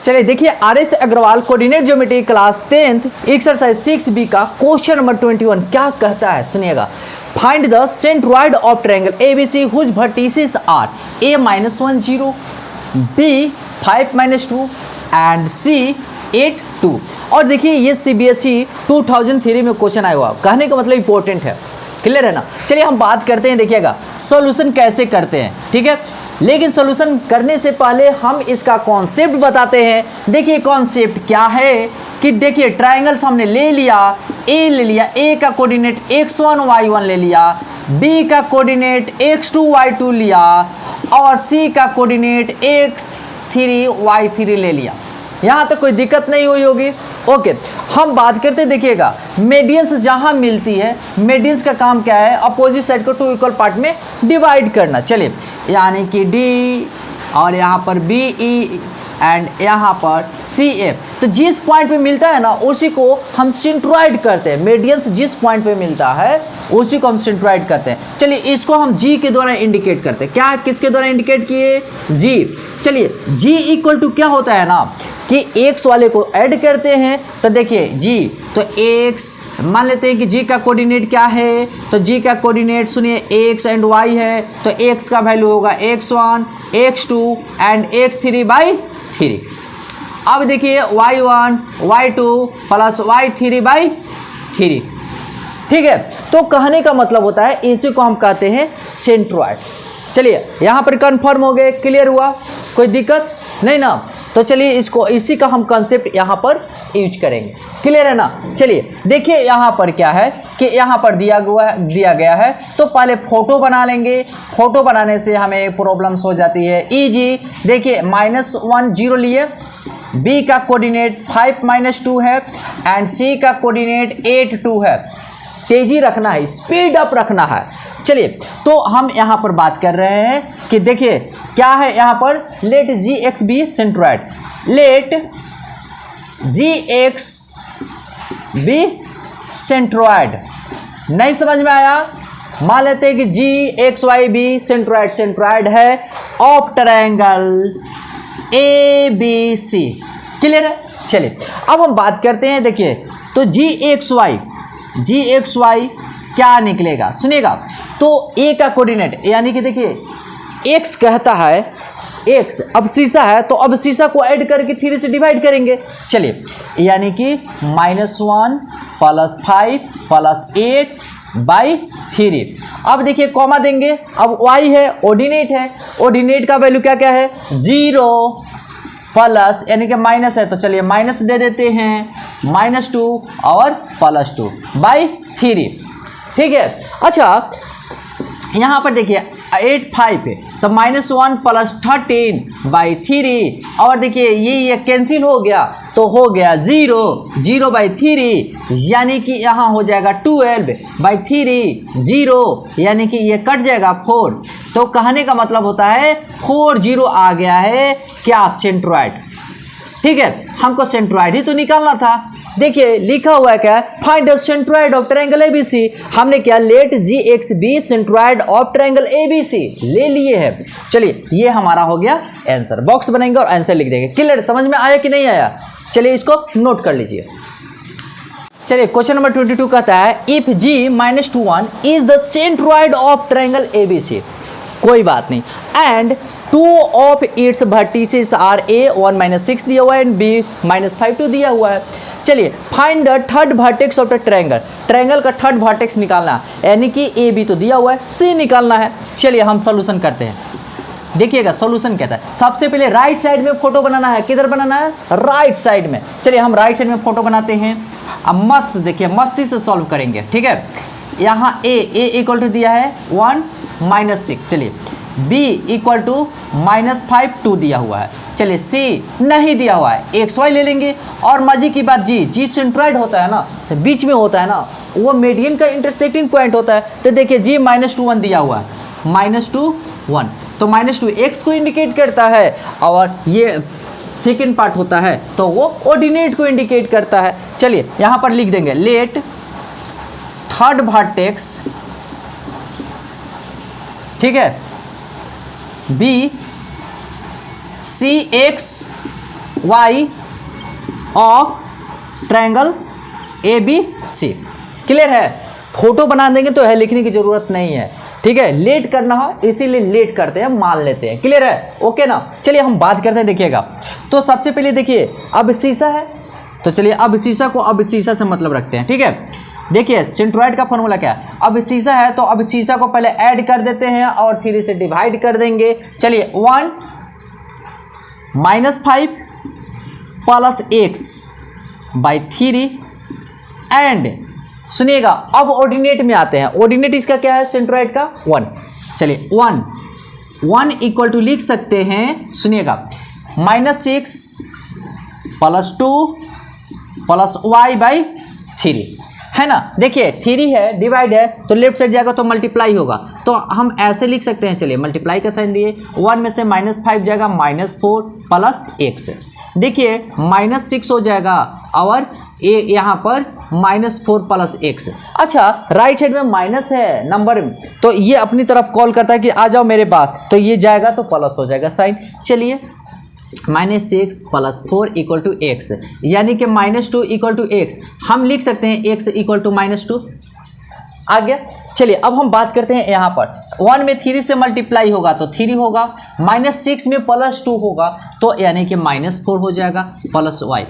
चलिए देखिए RS Agarwal coordinate geometry class 10th exercise 6B का क्वेश्चन नंबर 21 क्या कहता है, सुनिएगा। Find the centroid of triangle ABC whose vertices are A-1 0, B 5 2 and C 8 2। और देखिए ये CBSE 2003 में क्वेश्चन आया हुआ, कहने का मतलब इंपॉर्टेंट है, क्लियर है ना। चलिए हम बात करते हैं, देखिएगा सॉल्यूशन कैसे करते हैं, ठीक है। लेकिन सॉल्यूशन करने से पहले हम इसका कॉन्सेप्ट बताते हैं। देखिए कॉन्सेप्ट क्या है कि देखिए ट्रायंगल्स हमने ले लिया, ए ले लिया, ए का कोऑर्डिनेट x1 y1 ले लिया, बी का कोऑर्डिनेट x2 y2 लिया और सी का कोऑर्डिनेट x3 y3 ले लिया। यहाँ तक कोई दिक्कत नहीं हुई होगी, ओके। हम बात करते हैं, देखिएगा मीडियंस जहाँ मिलती है, मीडियंस का काम क्या है, अपोजिट साइड को 2 इक्वल पार्ट में डिवाइड करना। चलिए यानी कि डी और यहाँ पर बी ई एंड यहाँ पर सी एफ, तो जिस पॉइंट पे मिलता है ना उसी को हम सेंट्रोइड करते हैं। मीडियंस जिस पॉइंट पे मिलता है उसी को हम सेंट्रोइड करते हैं। चलिए इसको हम जी के द्वारा इंडिकेट करते हैं। क्या किसके द्वारा इंडिकेट किए, जी। चलिए जी इक्वल टू क्या होता है ना कि x वाले को ऐड करते हैं, तो देखिए जी तो x मान लेते हैं कि g का कोऑर्डिनेट क्या है, तो g का कोऑर्डिनेट सुनिए x एंड y है, तो x का वैल्यू होगा x1 x2 एंड x3/3। अब देखिए y1 y2 प्लस y3/3, ठीक है। तो कहने का मतलब होता है इसी को हम कहते हैं सेंट्रोइड। चलिए यहाँ पर कंफर्म हो गए, क्लियर हुआ, कोई दिक्कत नहीं ना। तो चलिए इसको इसी का हम कंसेप्ट यहाँ पर यूज करेंगे, क्लियर है ना। चलिए देखिए यहाँ पर क्या है कि यहाँ पर दिया गया है, तो पहले फोटो बना लेंगे। फोटो बनाने से हमें प्रॉब्लम्स हो जाती है इजी। देखिए -1 0 लिए, बी का कोऑर्डिनेट 5 2 है एंड सी का कोऑर्डिनेट 8 2 है। तेजी रखना है, स्पीड अप रखना है। चलिए तो हम यहाँ पर बात कर रहे हैं कि देखिए क्या है यहाँ पर, let G X B centroid, let G X B centroid. नहीं समझ में आया, मान लेते हैं कि G X Y be centroid, centroid है of triangle A B C, clear है। चलिए अब हम बात करते हैं, देखिए तो जी एक्स वाई क्या निकलेगा, सुनिएगा। तो ए का कोऑर्डिनेट यानी कि देखिए x कहता है, x अब शीशा है तो अब शीशा को ऐड करके 3 से डिवाइड करेंगे। चलिए यानी कि -1 + 5 + 8/3। अब देखिए कॉमा देंगे, अब y है, ऑर्डिनेट है, ऑर्डिनेट का वैल्यू क्या क्या है 0 प्लस यानी कि माइनस है, तो चलिए माइनस दे देते हैं, -2 और +2/3, ठीक है। अच्छा यहाँ पर देखिए 8 5 है, तो -1 + 13/3 और देखिए ये कैंसिल हो गया, तो हो गया 0/3 यानी कि यहाँ हो जाएगा 12/3, 0 यानी कि ये कट जाएगा 4। तो कहने का मतलब होता है 4 0 आ गया है क्या, सेंट्रोइड, ठीक है। हमको सेंट्रोइड ही तो निकालना था। देखिए लिखा हुआ है क्या, find the centroid of triangle ABC. हमने क्या, let G X B centroid of triangle ABC ले लिए हैं। चलिए ये हमारा हो गया आंसर, बॉक्स बनाएंगे और आंसर लिख देंगे। क्लियर, समझ में आया कि नहीं आया, चलिए इसको नोट कर लीजिए। चलिए क्वेश्चन नंबर 22 कहता है if g -2 1 is the centroid of triangle ABC, कोई बात नहीं, and 2 of its vertices are A1 6 दिया हुआ है एंड B -5 2 दिया हुआ है। चलिए find the third vertex of the triangle, triangle का थर्ड वर्टेक्स निकालना है, यानी कि ए बी तो दिया हुआ है, सी निकालना है। चलिए हम सॉल्यूशन करते हैं। देखिएगा सॉल्यूशन कहता है सबसे पहले राइट साइड में फोटो बनाना है, किधर बनाना है, राइट साइड में। चलिए हम राइट साइड में फोटो बनाते हैं। अब मस्त देखिए मस्ती से सॉल्व करेंगे, ठीक है। यहाँ ए इक्वल टू दिया है 1 -6, चलिए b इक्वल टू -5 2 दिया हुआ है। चलिए c नहीं दिया हुआ है, एक्स वाई ले लेंगे। और मजे की बात जी सेंट्रोइड होता है ना, तो बीच में होता है ना, वो मीडियन का इंटरसेक्टिंग पॉइंट होता है। तो देखिए जी -2 1 दिया हुआ है, -2 1, तो -2 x को इंडिकेट करता है और ये सेकेंड पार्ट होता है तो वो ऑर्डिनेट को इंडिकेट करता है। चलिए यहाँ पर लिख देंगे लेट थर्ड वर्टेक्स, ठीक है, B C X Y of triangle A B C. Clear है? फोटो बना देंगे तो है लिखने की जरूरत नहीं है, ठीक है। लेट करना हो इसीलिए लेट करते हैं, मान लेते हैं। क्लियर है? ओके ना। चलिए हम बात करते हैं, देखिएगा। तो सबसे पहले देखिए, अब शीशा है तो चलिए अब शीशा को अब शीशा से मतलब रखते हैं, ठीक है। देखिए सेंट्रोइड का फॉर्मूला क्या है, अब शीशा है तो अब शीशा को पहले ऐड कर देते हैं और 3 से डिवाइड कर देंगे। चलिए 1 -5 प्लस x बाई 3 एंड सुनिएगा अब ऑर्डिनेट में आते हैं। ऑर्डिनेट इसका क्या है, सेंट्रोइड का 1। चलिए 1 इक्वल टू लिख सकते हैं, सुनिएगा -6 प्लस 2 प्लस y बाई 3 है ना। देखिए 3 है डिवाइड है तो लेफ्ट साइड जाएगा तो मल्टीप्लाई होगा, तो हम ऐसे लिख सकते हैं। चलिए मल्टीप्लाई का साइन दिए, 1 में से -5 जाएगा -4 प्लस x। देखिए -6 हो जाएगा और ये यहाँ पर -4 प्लस x। अच्छा राइट साइड में माइनस है नंबर में, तो ये अपनी तरफ कॉल करता है कि आ जाओ मेरे पास, तो ये जाएगा तो प्लस हो जाएगा साइन। चलिए -6 प्लस 4 इक्वल टू x, यानी कि -2 इक्वल टू x। हम लिख सकते हैं x इक्वल टू -2 आ गया। चलिए अब हम बात करते हैं यहाँ पर 1 में 3 से मल्टीप्लाई होगा तो 3 होगा, -6 में +2 होगा तो यानी कि -4 हो जाएगा प्लस y।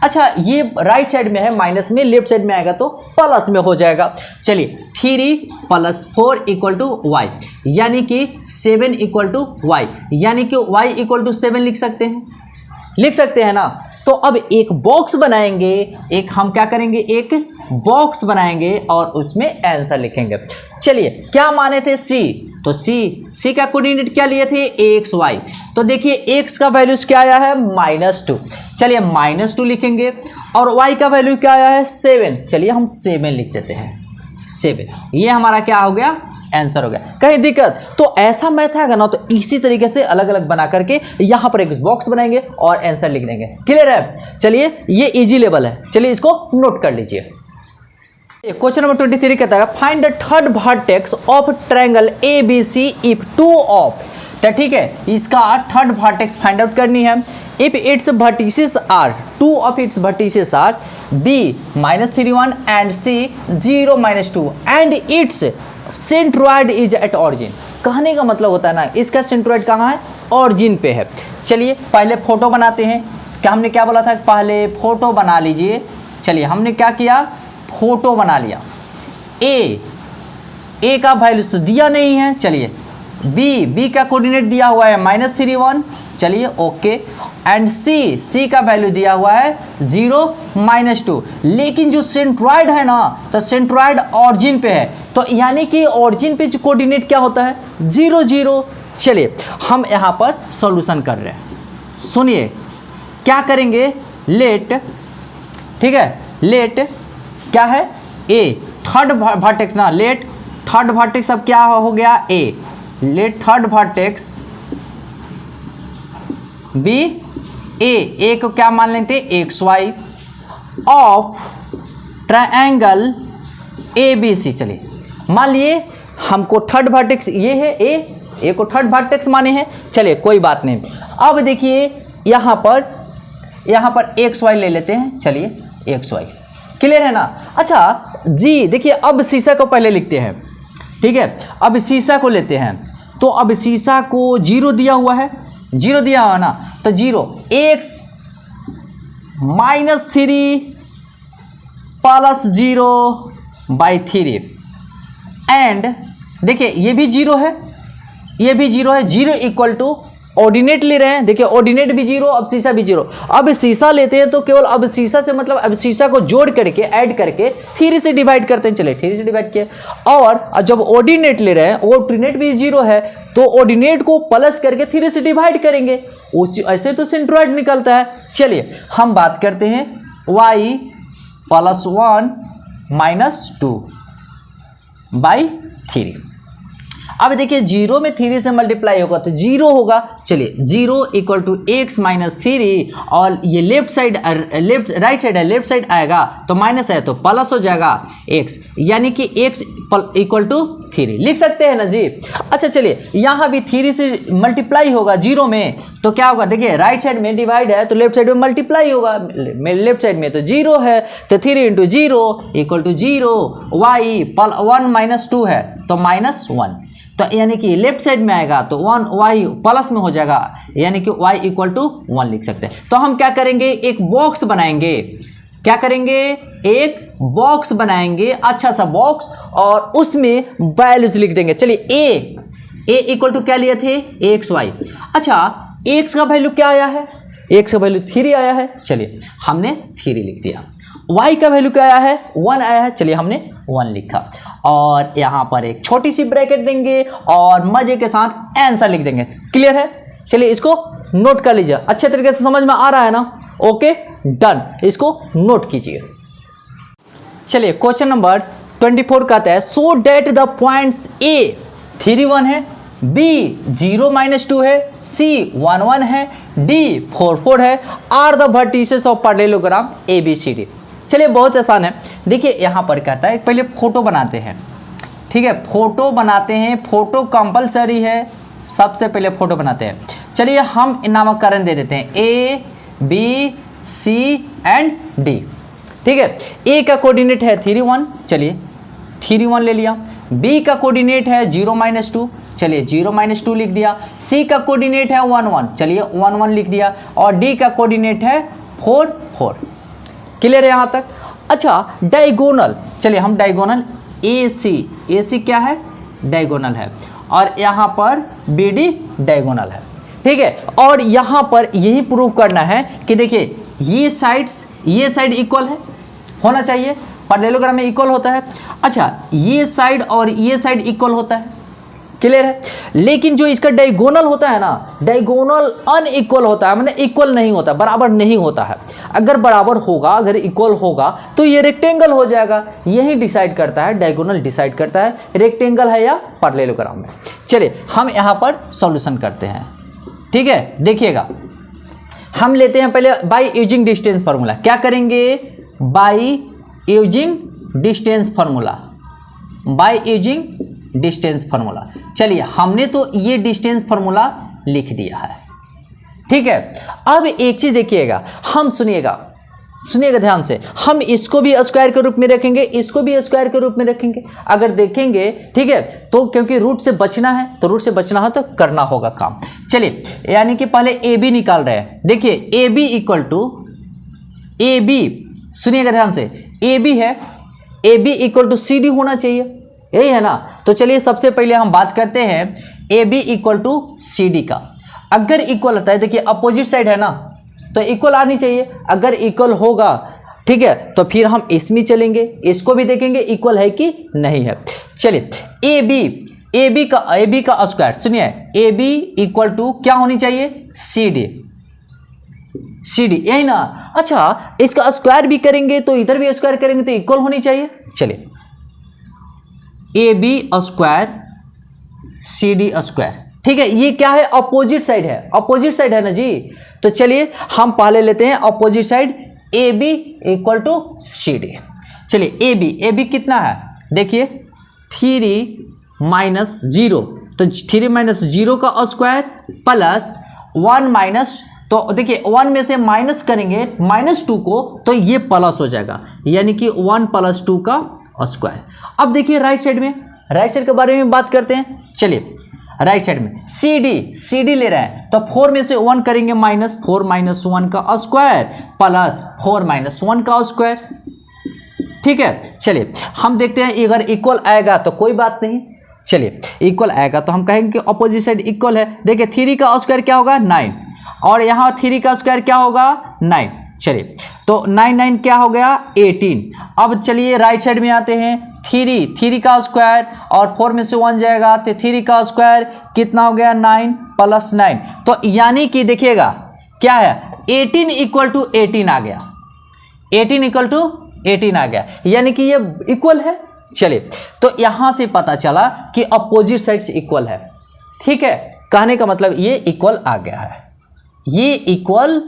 अच्छा ये राइट साइड में है माइनस में, लेफ्ट साइड में आएगा तो प्लस में हो जाएगा। चलिए 3 + 4 इक्वल टू y, यानी कि 7 इक्वल टू y, यानी कि y इक्वल टू 7 लिख सकते हैं ना। तो अब एक बॉक्स बनाएंगे, एक हम क्या करेंगे, एक बॉक्स बनाएंगे और उसमें आंसर लिखेंगे। चलिए क्या माने थे c, तो c का कोऑर्डिनेट क्या लिए थे, x y। तो देखिए x का वैल्यूज क्या आया है -2, चलिए -2 लिखेंगे और y का वैल्यू क्या आया है 7, चलिए हम 7 लिख देते हैं 7। ये हमारा क्या हो गया, आंसर हो गया। कहीं दिक्कत तो ऐसा मैथ आएगा ना तो इसी तरीके से अलग अलग बना करके यहां पर एक बॉक्स बनाएंगे और आंसर लिख देंगे। क्लियर है? चलिए ये इजी लेवल है, चलिए इसको नोट कर लीजिए। क्वेश्चन नंबर 23 कहता है find the third vertex of triangle ABC if 2 of, तो ठीक है इसका थर्ड वर्टेक्स फाइंड आउट करनी है। If its vertices are 2 of its vertices are B -31 and C 0 -2 and its centroid is at origin. कहने का मतलब होता है ना इसका सेंट्रोइड कहाँ है, ऑरिजिन पे है। चलिए पहले फोटो बनाते हैं, हमने क्या बोला था, पहले फोटो बना लीजिए। चलिए हमने क्या किया, फोटो बना लिया। ए का वैल्यू तो दिया नहीं है, चलिए बी का कोऑर्डिनेट दिया हुआ है -31, चलिए ओके। एंड सी का वैल्यू दिया हुआ है 0 -2, लेकिन जो सेंट्रोइड है ना तो सेंट्रोइड ऑरिजिन पे है, तो यानी कि ऑरिजिन पे जो कोऑर्डिनेट क्या होता है 0 0। चलिए हम यहाँ पर सॉल्यूशन कर रहे हैं, सुनिए क्या करेंगे, लेट, ठीक है लेट क्या है ए थर्ड वर्टेक्स ना, लेट थर्ड वर्टेक्स अब क्या हो गया ए, लेट थर्ड वर्टेक्स बी ए को क्या मान लेते XY ऑफ ट्रायंगल ABC। चलिए मान लिए हमको थर्ड वर्टेक्स ये है ए को थर्ड वर्टेक्स माने हैं, चलिए कोई बात नहीं। अब देखिए यहाँ पर XY ले लेते हैं, चलिए XY क्लियर है ना। अच्छा जी देखिए अब शीशा को पहले लिखते हैं, ठीक है अब शीशा को लेते हैं, तो अब शीशा को 0 दिया हुआ है, 0 दिया हुआ ना, तो 0 x -3 प्लस 0 बाई 3 एंड देखिए ये भी 0 है, ये भी 0 है, 0 इक्वल टू ऑर्डिनेट ले रहे हैं, देखिए ऑर्डिनेट भी 0, अब शीशा भी 0। अब शीशा लेते हैं तो केवल अब शीशा से मतलब अब शीशा को जोड़ करके ऐड करके 3 से डिवाइड करते हैं, चलिए 3 से डिवाइड किए। और जब ऑर्डिनेट ले रहे हैं, ऑर्डिनेट भी 0 है तो ऑर्डिनेट को प्लस करके 3 से डिवाइड करेंगे, ऐसे तो सेंट्रोइड निकलता है। चलिए हम बात करते हैं y +1 -2 बाई 3। अब देखिए 0 में 3 से मल्टीप्लाई होगा तो 0 होगा, चलिए 0 इक्वल टू x -3 और ये लेफ्ट साइड राइट साइड है, लेफ्ट साइड आएगा तो माइनस है तो प्लस हो जाएगा x, यानी कि x इक्वल टू 3 लिख सकते हैं ना जी। अच्छा चलिए, यहाँ भी 3 से मल्टीप्लाई होगा जीरो में, तो क्या होगा, देखिए राइट साइड में डिवाइड है तो लेफ्ट साइड में मल्टीप्लाई होगा, लेफ्ट साइड में तो जीरो है, तो 3 into zero equal to zero, Y 1 minus 2 है तो -1, तो यानी कि लेफ्ट साइड में आएगा तो 1 वाई प्लस में हो जाएगा, यानी कि y इक्वल टू 1 लिख सकते हैं। तो हम क्या करेंगे, एक बॉक्स बनाएंगे, क्या करेंगे, एक बॉक्स बनाएंगे, अच्छा सा बॉक्स, और उसमें वैल्यूज लिख देंगे। चलिए a इक्वल टू क्या लिए थे, xy। अच्छा x का वैल्यू क्या आया है, x का वैल्यू 3 आया है, चलिए हमने 3 लिख दिया। y का वैल्यू क्या आया है, 1 आया है, चलिए हमने 1 लिखा, और यहाँ पर एक छोटी सी ब्रैकेट देंगे और मजे के साथ आंसर लिख देंगे। क्लियर है, चलिए इसको नोट कर लीजिए, अच्छे तरीके से समझ में आ रहा है ना, ओके डन, इसको नोट कीजिए। चलिए क्वेश्चन नंबर 24 कहता है, सो डेट द पॉइंट्स ए 3 1 है, बी 0 -2 है, सी 1 1 है, डी 4 4 है, are the vertices of parallelogram A B C D. चलिए बहुत आसान है, देखिए यहाँ पर कहता है पहले फोटो बनाते हैं, ठीक है, फोटो बनाते हैं, फोटो कंपलसरी है, सबसे पहले फोटो बनाते हैं। चलिए हम नामकरण दे देते हैं A B C and D, ठीक है। ए का कोऑर्डिनेट है 3 1, चलिए 3 1 ले लिया, बी का कोऑर्डिनेट है 0 -2, चलिए 0 -2 लिख दिया, सी का कोऑर्डिनेट है 1 1, चलिए 1 1 लिख दिया, और डी का कोऑर्डिनेट है 4 4। क्लियर है यहाँ तक। अच्छा डायगोनल, चलिए हम डायगोनल ए सी क्या है, डायगोनल है, और यहाँ पर बी डी डायगोनल है, ठीक है। और यहाँ पर यही प्रूव करना है कि देखिए ये साइड इक्वल है, होना चाहिए, पैरेललोग्राम में इक्वल होता है। अच्छा ये साइड और ये साइड इक्वल होता है, क्लियर है। लेकिन जो इसका डायगोनल होता है ना, डायगोनल अनइक्वल होता है, मतलब इक्वल नहीं होता, बराबर नहीं होता है। अगर बराबर होगा, अगर इक्वल होगा तो ये रेक्टेंगल हो जाएगा, यही डिसाइड करता है, डायगोनल डिसाइड करता है रेक्टेंगल है या पैरेललोग्राम में। चलिए हम यहाँ पर सॉल्यूशन करते हैं, ठीक है। देखिएगा हम लेते हैं पहले बाय यूजिंग डिस्टेंस फार्मूला, क्या करेंगे, by using distance formula, by using distance formula. चलिए हमने तो ये डिस्टेंस फार्मूला लिख दिया है, ठीक है। अब एक चीज देखिएगा, हम सुनिएगा ध्यान से, हम इसको भी स्क्वायर के रूप में रखेंगे, इसको भी स्क्वायर के रूप में रखेंगे। अगर देखेंगे, ठीक है, तो क्योंकि रूट से बचना है, तो रूट से बचना है तो करना होगा काम। चलिए यानी कि पहले ए बी निकाल रहे हैं, देखिए A B equal to A B, सुनिएगा ध्यान से, ए बी है, A B equal to C D होना चाहिए, यही है ना। तो चलिए सबसे पहले हम बात करते हैं A B equal to C D का। अगर इक्वल होता है, देखिए अपोजिट साइड है ना, तो इक्वल आनी चाहिए, अगर इक्वल होगा, ठीक है, तो फिर हम इसमें चलेंगे, इसको भी देखेंगे इक्वल है कि नहीं है। चलिए ए बी का स्क्वायर, सुनिए ए बी इक्वल टू क्या होनी चाहिए, सी डी, यही ना। अच्छा इसका स्क्वायर भी करेंगे तो इधर भी स्क्वायर करेंगे तो इक्वल होनी चाहिए। चलिए A B square C D square, ठीक है, ये क्या है, अपोजिट साइड है, अपोजिट साइड है ना जी। तो चलिए हम पहले लेते हैं opposite side, A B equal to C D. चलिए ए बी कितना है, देखिए 3 -0, तो 3 -0 का स्क्वायर प्लस 1 माइनस, तो देखिए 1 में से माइनस करेंगे -2 को, तो ये प्लस हो जाएगा, यानी कि 1 + 2 का स्क्वायर। अब देखिए राइट साइड के बारे में बात करते हैं। चलिए राइट साइड में सी डी ले रहे हैं, तो 4 में से 1 करेंगे माइनस, 4 - 1 का स्क्वायर प्लस 4 - 1 का स्क्वायर, ठीक है। चलिए हम देखते हैं अगर इक्वल आएगा तो कोई बात नहीं, चलिए इक्वल आएगा तो हम कहेंगे कि अपोजिट साइड इक्वल है। देखिए 3 का स्क्वायर क्या होगा, 9, और यहाँ 3 का स्क्वायर क्या होगा, 9। चलिए तो 9 क्या हो गया, 18। अब चलिए राइट साइड में आते हैं, 3 का स्क्वायर और 4 में से 1 जाएगा, तो 3 का स्क्वायर कितना हो गया, 9 + 9, तो यानी कि देखिएगा क्या है, 18 = 18 आ गया, 18 = 18 आ गया, यानी कि ये इक्वल है। चलिए तो यहां से पता चला कि अपोजिट साइड्स इक्वल है, ठीक है, कहने का मतलब ये इक्वल आ गया है, ये इक्वल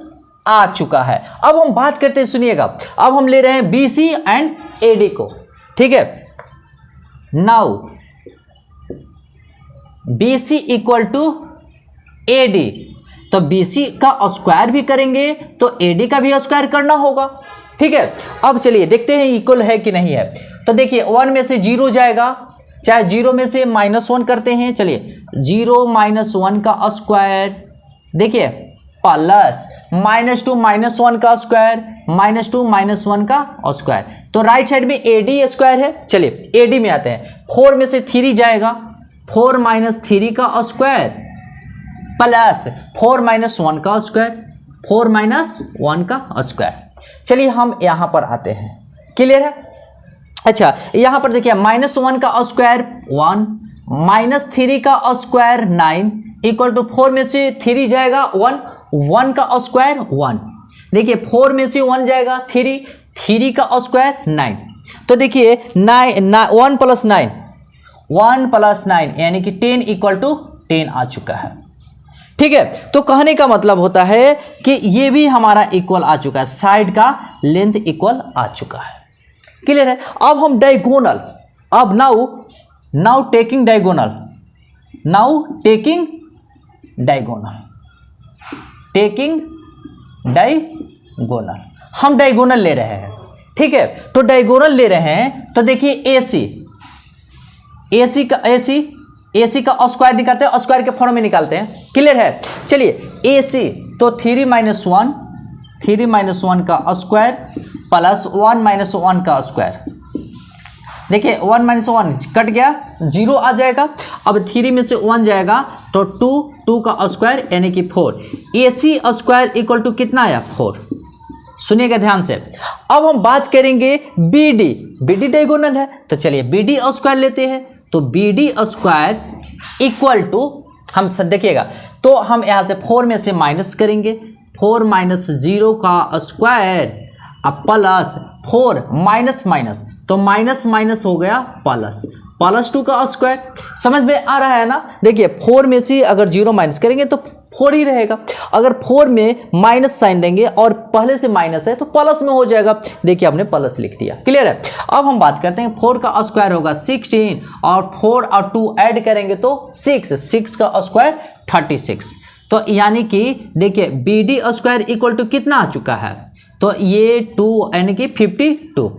आ चुका है। अब हम बात करते हैं, सुनिएगा, अब हम ले रहे हैं BC एंड AD को, ठीक है। Now BC equal to AD, तो BC का स्क्वायर भी करेंगे तो AD का भी स्क्वायर करना होगा। ठीक है, अब चलिए देखते हैं इक्वल है कि नहीं है। तो देखिए 1 में से 0 जाएगा, चाहे 0 में से -1 करते हैं। चलिए 0 - 1 का स्क्वायर, देखिए प्लस -2 - 1 का स्क्वायर, -2 - 1 का स्क्वायर, तो राइट साइड में AD स्क्वायर है। चलिए AD में आते हैं, 4 में से 3 जाएगा, 4 - 3 का स्क्वायर प्लस 4 - 1 का स्क्वायर, 4 - 1 का स्क्वायर। चलिए हम यहां पर आते हैं, क्लियर है। अच्छा यहां पर देखिए -1 का स्क्वायर 1, -3 का स्क्वायर 9 इक्वल टू 4 में से 3 जाएगा 1, 1 का स्क्वायर 1। देखिए 4 में से 1 जाएगा 3, 3 का स्क्वायर 9। तो देखिए 1 + 9, 1 + 9 यानी कि 10 इक्वल टू 10 आ चुका है। ठीक है, तो कहने का मतलब होता है कि ये भी हमारा इक्वल आ चुका है, साइड का लेंथ इक्वल आ चुका है। क्लियर है। अब हम डायगोनल, अब नाउ टेकिंग डायगोनल, हम डायगोनल ले रहे हैं। ठीक है, तो डायगोनल ले रहे हैं तो देखिए AC का स्क्वायर निकालते हैं, स्क्वायर के फॉर्म में निकालते हैं। क्लियर है। चलिए AC तो 3 - 1 का स्क्वायर प्लस 1 - 1 का स्क्वायर। देखिए 1 - 1 कट गया, 0 आ जाएगा। अब 3 में से 1 जाएगा तो 2 का स्क्वायर यानी कि 4। AC स्क्वायर इक्वल टू कितना आया 4। सुनिएगा ध्यान से। अब हम बात करेंगे BD डायगोनल है, तो चलिए BD स्क्वायर लेते हैं। तो BD स्क्वायर इक्वल टू, हम देखिएगा तो हम यहां से 4 में से माइनस करेंगे, 4 - 0 का स्क्वायर अब प्लस 4 माइनस तो माइनस हो गया प्लस 2 का स्क्वायर। समझ में आ रहा है ना। देखिए 4 में से अगर 0 माइनस करेंगे तो 4 ही रहेगा, अगर 4 में माइनस साइन देंगे और पहले से माइनस है तो प्लस में हो जाएगा। देखिए हमने प्लस लिख दिया। क्लियर है। अब हम बात करते हैं 4 का स्क्वायर होगा 16 और 4 और 2 ऐड करेंगे तो 6 का स्क्वायर 36। तो यानी कि देखिए BD स्क्वायर इक्वल टू कितना आ चुका है, तो ये 2 यानी कि 52।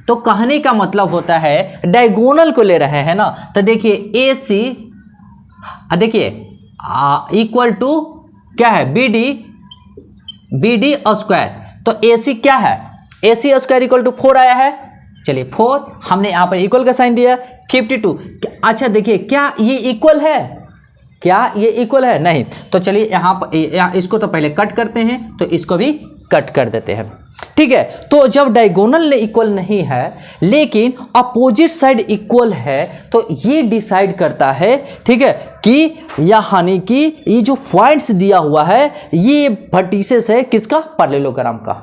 तो कहने का मतलब होता है डायगोनल को ले रहे हैं ना, तो देखिए AC देखिए इक्वल टू क्या है BD स्क्वायर। तो AC क्या है, AC स्क्वायर इक्वल टू 4 आया है। चलिए 4 हमने यहां पर इक्वल का साइन दिया, 52। अच्छा देखिए क्या ये इक्वल है, नहीं। तो चलिए यहाँ पर इसको तो पहले कट करते हैं, तो इसको भी कट कर देते हैं। ठीक है, तो जब डायगोनल इक्वल नहीं है लेकिन अपोजिट साइड इक्वल है तो ये डिसाइड करता है, ठीक है, कि यानी कि ये जो पॉइंट्स दिया हुआ है ये वर्टिसेस है किसका, पैरेललोग्राम का।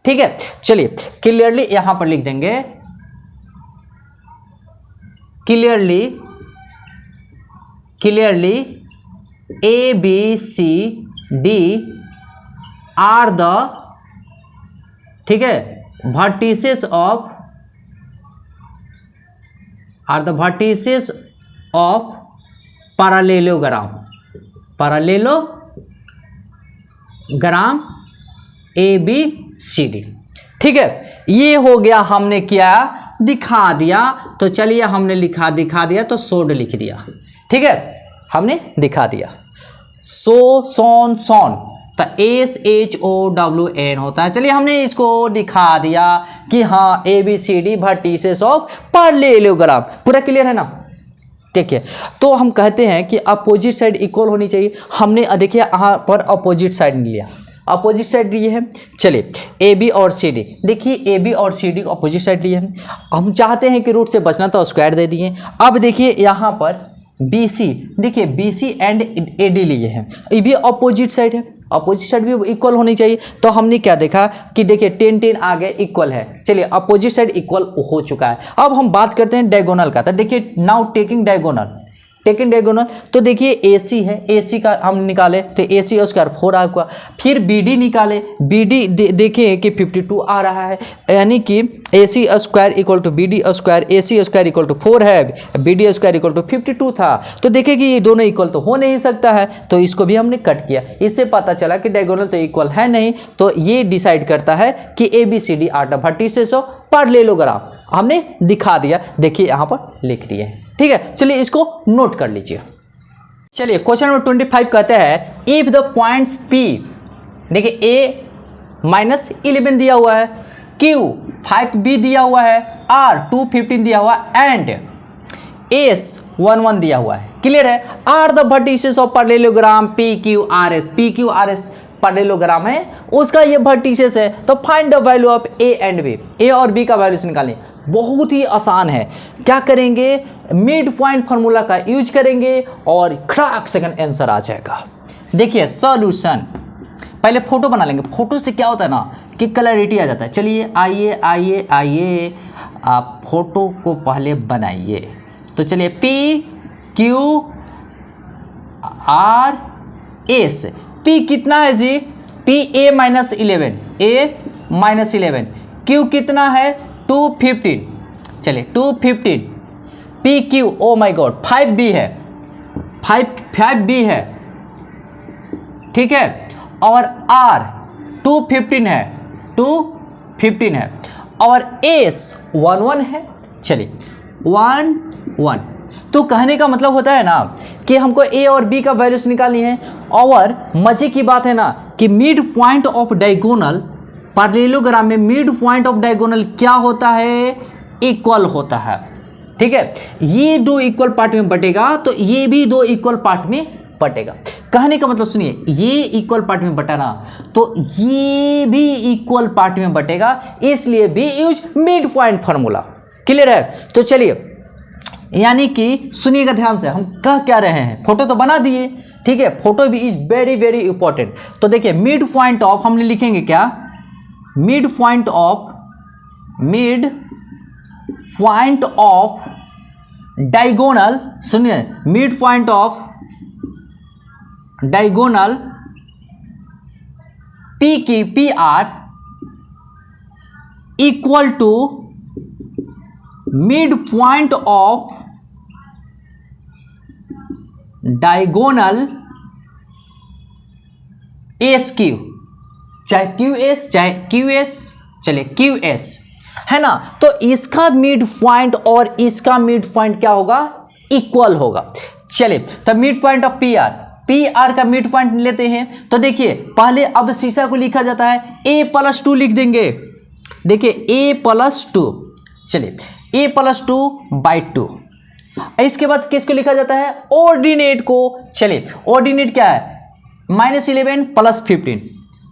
ठीक है, चलिए क्लियरली यहां पर लिख देंगे, क्लियरली ABCD आर द, ठीक है, वर्टिसेस ऑफ पैरेललोग्राम ABCD। ठीक है, ये हो गया, हमने क्या दिखा दिया। तो चलिए हमने दिखा दिया तो सोड लिख दिया। ठीक है, हमने दिखा दिया। सोन तो SHOWN होता है। चलिए हमने इसको दिखा दिया कि हाँ ABCD वर्टिसेस ऑफ पैरेललोग्राम। पूरा क्लियर है ना। ठीक है, तो हम कहते हैं कि अपोजिट साइड इक्वल होनी चाहिए। हमने देखिए यहाँ पर अपोजिट साइड लिया, अपोजिट साइड लिए है। चलिए AB और CD, देखिए AB और CD को अपोजिट साइड लिए हैं। हम चाहते हैं कि रूट से बचना तो स्क्वायर दे दिए। अब देखिए यहाँ पर BC, देखिए BC एंड AD लिए हैं, ये भी अपोजिट साइड है, अपोजिट साइड भी इक्वल होनी चाहिए। तो हमने क्या देखा कि देखिए 10 आगे इक्वल है। चलिए अपोजिट साइड इक्वल हो चुका है। अब हम बात करते हैं डायगोनल का। तो देखिए now taking diagonal, taken diagonal, तो देखिए AC है, AC का हम निकाले तो AC स्क्वायर 4 आएगा। फिर BD निकाले, BD देखिए कि 52 आ रहा है, यानी कि AC square equal to BD square, AC square equal to 4 है, BD स्क्वायर इक्वल टू 52 था। तो देखिए कि ये दोनों इक्वल तो हो नहीं सकता है, तो इसको भी हमने कट किया। इससे पता चला कि डायगोनल तो इक्वल है नहीं, तो ये डिसाइड करता है कि ABCD are the vertices of parallelogram. हमने दिखा दिया, देखिए यहाँ पर लिख दिए हैं, ठीक है। चलिए इसको नोट कर लीजिए। चलिए क्वेश्चन नंबर 25 कहते हैं इफ द पॉइंट्स P, देखिए A -11 दिया हुआ है, Q 5B दिया हुआ है, R 215 दिया हुआ है एंड S 11 दिया हुआ है। क्लियर है। Are the vertices of parallelogram PQRS, PQRS parallelogram है, उसका ये वर्टिसेस है। तो find the value of A and B, A और B का वैल्यूज निकालें। बहुत ही आसान है, क्या करेंगे, मिड पॉइंट फार्मूला का यूज करेंगे और खड़ाक सेकंड आंसर आ जाएगा। देखिए सॉल्यूशन, पहले फोटो बना लेंगे। फोटो से क्या होता है ना कि क्लैरिटी आ जाता है। चलिए आइए आइए आइए, आप फोटो को पहले बनाइए। तो चलिए PQRS, P कितना है जी, P A-11, A-11, Q कितना है 215, चलिए 215, PQ oh my God 5B है, 5B है, ठीक है। और R 215 है, 215 है, और S 11 है। चलिए 11, तो कहने का मतलब होता है ना कि हमको A और B का वैल्यूज निकालनी है। और मजे की बात है ना कि mid point of diagonal parallelogram में मिड पॉइंट ऑफ डायगोनल क्या होता है, इक्वल होता है, ठीक है। ये दो इक्वल पार्ट में बटेगा, तो ये भी दो इक्वल पार्ट में बटेगा। कहने का मतलब सुनिए, ये इक्वल पार्ट में बटा ना, तो ये भी इक्वल पार्ट में बटेगा, इसलिए भी use mid point formula. Clear है। तो चलिए, यानी कि सुनिएगा ध्यान से, हम कह क्या रहे हैं, फोटो तो बना दिए, ठीक है। फोटो भी इज वेरी वेरी इंपॉर्टेंट। तो देखिए मिड पॉइंट ऑफ हमने लिखेंगे क्या, मिड पॉइंट ऑफ डायगोनल, सुनिए, midpoint of diagonal PR equal to midpoint of diagonal SQ, चाहे QS, चलिए QS है ना। तो इसका मिड पॉइंट और इसका मिड पॉइंट क्या होगा, इक्वल होगा। चलिए, तो मिड पॉइंट ऑफ PR का मिड पॉइंट लेते हैं। तो देखिए पहले अब शीशा को लिखा जाता है A+2 लिख देंगे। देखिए A+2, चलिए A+2/2। इसके बाद किसको लिखा जाता है, ऑर्डिनेट को। चलिए ऑर्डिनेट क्या है, -11 + 15,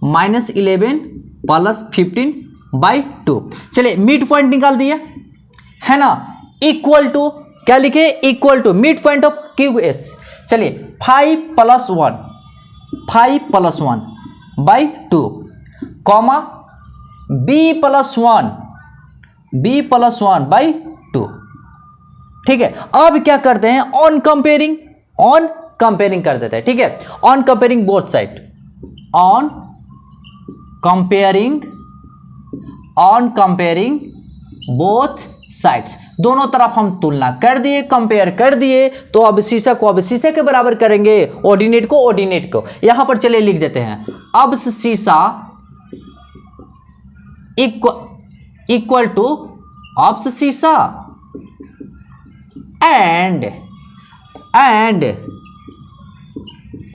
-11 + 15/2। चलिए मिड पॉइंट निकाल दिया है ना, इक्वल टू क्या लिखे, equal to midpoint of QS। चलिए 5 + 1/2 कॉमा B + 1/2, ठीक है। अब क्या करते हैं, ऑन कंपेयरिंग कर देते हैं, ठीक है। On comparing both side, on comparing both sides, दोनों तरफ हम तुलना कर दिए, कंपेयर कर दिए। तो अब शीशा को अब शीशे के बराबर करेंगे, ऑर्डिनेट को। यहां पर चलिए लिख देते हैं, अब शीशा equal to abscissa and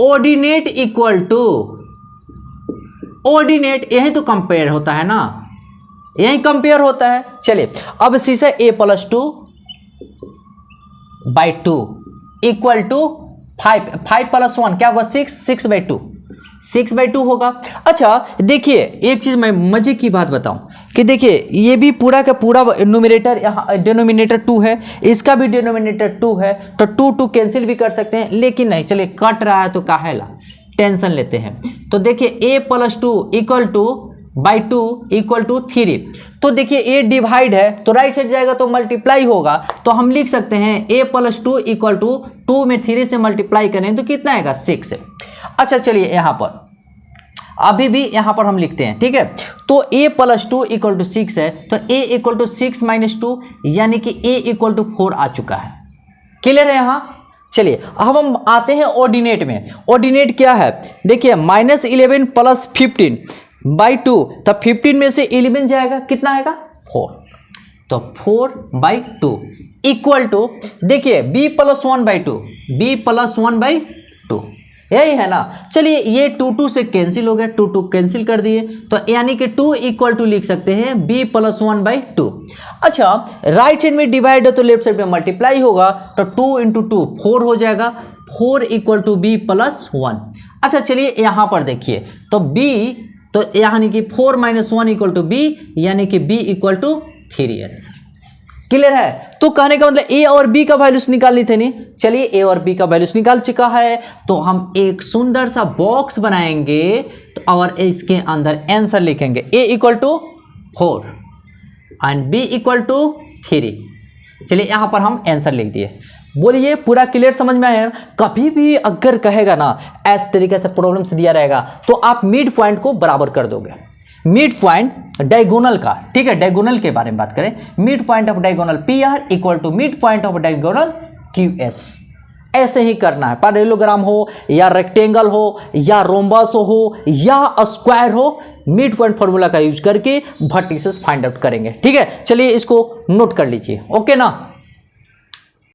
ordinate equal to ordinate, यही तो कंपेयर होता है ना, यही कंपेयर होता है। चलिए अब शीशा A+2/2 इक्वल टू 5 + 1 क्या होगा, 6/2 होगा। अच्छा देखिए एक चीज मैं मजे की बात बताऊं कि देखिए ये भी पूरा का पूरा न्यूमरेटर, यहाँ डिनोमिनेटर 2 है, इसका भी डिनोमिनेटर 2 है, तो 2 कैंसिल भी कर सकते हैं, लेकिन नहीं, चलिए कट रहा है तो काहेला टेंशन लेते हैं। तो देखिए A+2 equal to by 2 equal to 3। तो देखिए ए डिवाइड है तो राइट साइड जाएगा तो मल्टीप्लाई होगा, तो हम लिख सकते हैं a प्लस 2 इक्वल टू 2 में 3 से मल्टीप्लाई करें तो कितना आएगा 6। अच्छा चलिए यहाँ पर अभी भी यहाँ पर हम लिखते हैं, ठीक है। तो a प्लस 2 इक्वल टू 6 है, तो a इक्वल टू 6 माइनस 2 यानी कि a इक्वल टू 4 आ चुका है। क्लियर है यहाँ। चलिए अब हम आते हैं ऑर्डिनेट में। ऑर्डिनेट क्या है, देखिए -11 प्लस 15 बाई 2, तब 15 में से 11 जाएगा, कितना आएगा 4, तो 4/2 इक्वल टू देखिए b प्लस 1/2, b प्लस 1/2 यही है ना। चलिए ये 2 से कैंसिल हो गया, 2 कैंसिल कर दिए, तो यानी कि 2 इक्वल टू लिख सकते हैं b प्लस 1/2। अच्छा राइट साइड में डिवाइड है तो लेफ्ट साइड में मल्टीप्लाई होगा, तो 2 इंटू 2 4 हो जाएगा, 4 इक्वल टू b प्लस 1। अच्छा चलिए यहाँ पर देखिए तो b, तो यानी कि 4 माइनस 1 इक्वल टू b, यानी कि b equal to 3 answer. Clear है। तो कहने का मतलब a और b का वैल्यूज निकालनी थे नहीं। चलिए a और b का वैल्यूज निकाल चुका है, तो हम एक सुंदर सा बॉक्स बनाएंगे तो और इसके अंदर आंसर लिखेंगे a equal to 4 and b equal to 3। चलिए यहां पर हम आंसर लिख दिए। बोलिए पूरा क्लियर समझ में आया। कभी भी अगर कहेगा ना इस तरीके से प्रॉब्लम्स दिया रहेगा तो आप मिड पॉइंट को बराबर कर दोगे। मिड पॉइंट डायगोनल का, ठीक है, डायगोनल के बारे में बात करें, midpoint of diagonal P R equal to midpoint of diagonal Q S. ऐसे ही करना है, पैरेललोग्राम हो या रेक्टेंगल हो या रोम्बस हो या स्क्वायर हो, मिड पॉइंट फॉर्मूला का यूज करके वर्टिसेस फाइंड आउट करेंगे। ठीक है, चलिए इसको नोट कर लीजिए, ओके ना।